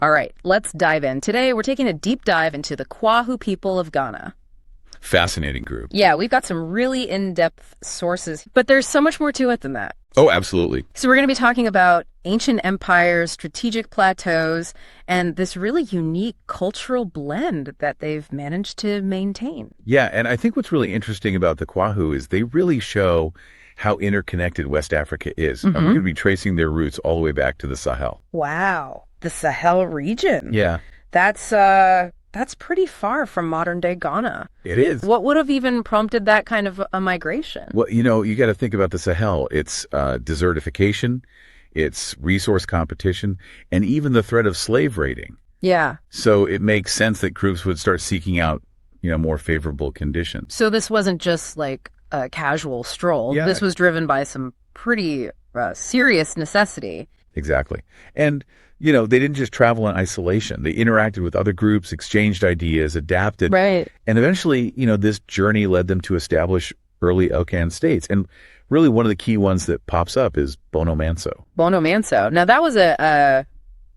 All right, let's dive in. Today, we're taking a deep dive into the Kwahu people of Ghana. Fascinating group. Yeah, we've got some really in-depth sources, but there's so much more to it than that. Oh, absolutely. So we're going to be talking about ancient empires, strategic plateaus, and this really unique cultural blend that they've managed to maintain. Yeah, and I think what's really interesting about the Kwahu is they really show how interconnected West Africa is. And we're going to be tracing their roots all the way back to the Sahel. Wow, the Sahel region. Yeah. That's pretty far from modern-day Ghana. It is. What would have even prompted that kind of a migration? Well, you got to think about the Sahel. It's desertification, it's resource competition, and even the threat of slave raiding. Yeah. So it makes sense that groups would start seeking out, more favorable conditions. So this wasn't just like a casual stroll. Yeah. This was driven by some pretty serious necessity. Exactly. And they didn't just travel in isolation. They interacted with other groups, exchanged ideas, adapted. Right. And eventually, this journey led them to establish early Okan states. And really one of the key ones that pops up is Bono Manso. Bono Manso. Now, that was a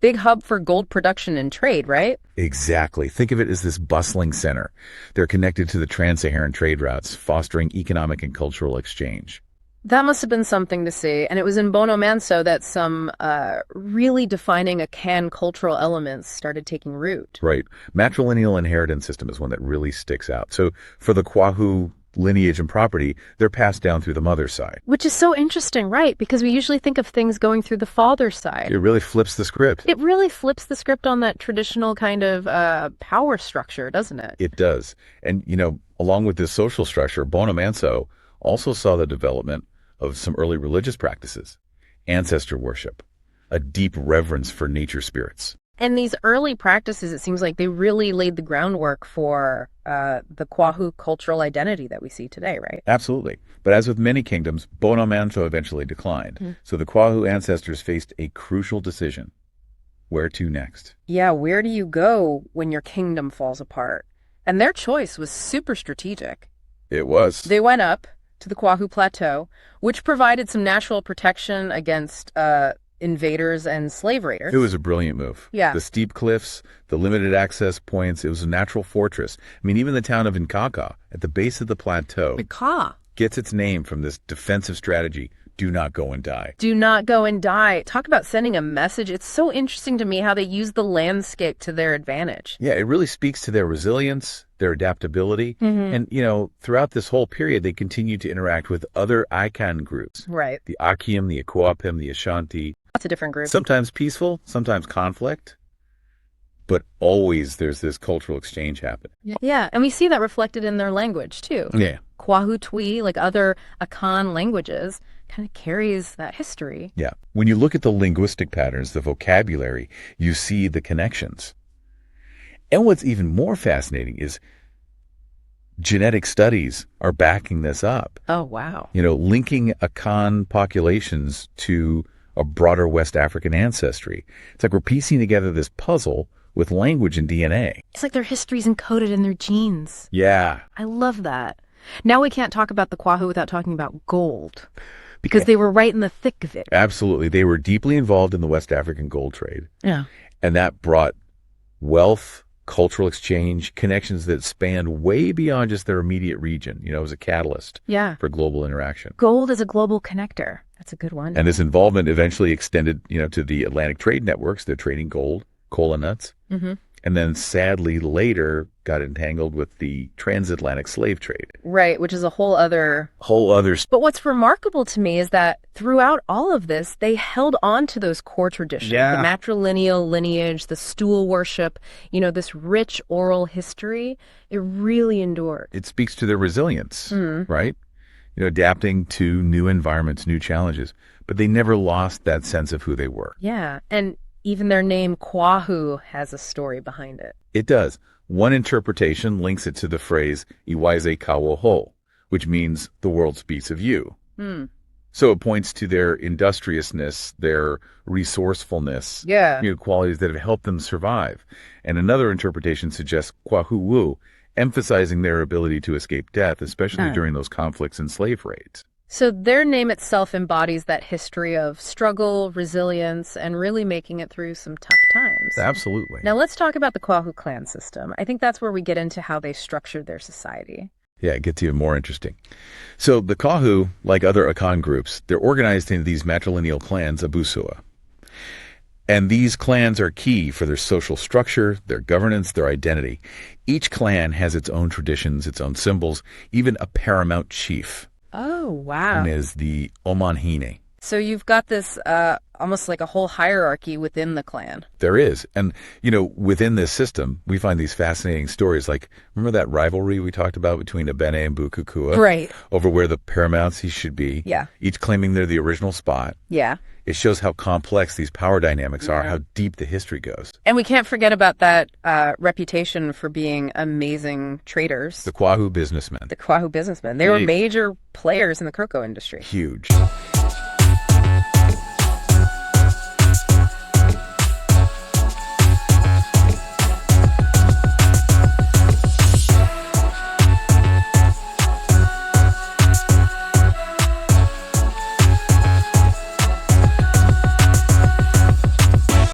big hub for gold production and trade, right? Exactly. Think of it as this bustling center. They're connected to the trans-Saharan trade routes, fostering economic and cultural exchange. That must have been something to see. And it was in Bono Manso that some really defining Akan cultural elements started taking root. Right. Matrilineal inheritance system is one that really sticks out. So for the Kwahu lineage and property, they're passed down through the mother's side. Which is so interesting, right? Because we usually think of things going through the father's side. It really flips the script. It really flips the script on that traditional kind of power structure, doesn't it? It does. And, along with this social structure, Bono Manso also saw the development of some early religious practices, ancestor worship, a deep reverence for nature spirits. And these early practices, it seems like they really laid the groundwork for the Kwahu cultural identity that we see today, right? Absolutely. But as with many kingdoms, Bono Manso eventually declined. So the Kwahu ancestors faced a crucial decision. Where to next? Yeah, where do you go when your kingdom falls apart? And their choice was super strategic. It was. They went up to the Kwahu Plateau, which provided some natural protection against invaders and slave raiders. It was a brilliant move. Yeah. The steep cliffs, the limited access points, it was a natural fortress. I mean, even the town of Nkaka, at the base of the plateau, gets its name from this defensive strategy. Do not go and die. Do not go and die. Talk about sending a message. It's so interesting to me how they use the landscape to their advantage. Yeah, it really speaks to their resilience, their adaptability. And, throughout this whole period, they continue to interact with other Akan groups. Right. The Akim, the Akuapem, the Ashanti. Lots of different groups. Sometimes peaceful, sometimes conflict. But always there's this cultural exchange happening. Yeah, and we see that reflected in their language, too. Yeah. Kwahu Twi, like other Akan languages, kind of carries that history. Yeah. When you look at the linguistic patterns, the vocabulary, you see the connections. And what's even more fascinating is genetic studies are backing this up. Oh, wow. Linking Akan populations to a broader West African ancestry. It's like we're piecing together this puzzle with language and DNA. It's like their history's encoded in their genes. Yeah. I love that. Now we can't talk about the Kwahu without talking about gold, because they were right in the thick of it. Absolutely. They were deeply involved in the West African gold trade. Yeah. And that brought wealth, cultural exchange, connections that spanned way beyond just their immediate region. It was a catalyst for global interaction. Gold is a global connector. That's a good one. And this involvement eventually extended, to the Atlantic trade networks. They're trading gold, cola nuts. And then sadly later got entangled with the transatlantic slave trade. Right, which is a whole other... But what's remarkable to me is that throughout all of this, they held on to those core traditions. Yeah. The matrilineal lineage, the stool worship, this rich oral history. It really endured. It speaks to their resilience, right? Adapting to new environments, new challenges. But they never lost that sense of who they were. Yeah, and even their name, Kwahu, has a story behind it. It does. One interpretation links it to the phrase, Iwaize Kawoho, which means the world speaks of you. So it points to their industriousness, their resourcefulness, qualities that have helped them survive. And another interpretation suggests Kwahu, emphasizing their ability to escape death, especially during those conflicts and slave raids. So their name itself embodies that history of struggle, resilience, and really making it through some tough times. Absolutely. Now let's talk about the Kwahu clan system. I think that's where we get into how they structured their society. Yeah, it gets even more interesting. So the Kwahu, like other Akan groups, they're organized into these matrilineal clans, Abusua. And these clans are key for their social structure, their governance, their identity. Each clan has its own traditions, its own symbols, even a paramount chief. Oh, wow. And is the Omanhine. So you've got this almost like a whole hierarchy within the clan. There is. And, within this system, we find these fascinating stories. Like, remember that rivalry we talked about between Abene and Bukukua? Right. Over where the paramounts should be. Yeah. Each claiming they're the original spot. Yeah. It shows how complex these power dynamics are, how deep the history goes. And we can't forget about that reputation for being amazing traders. The Kwahu businessmen. The Kwahu businessmen. They were major players in the cocoa industry. Huge.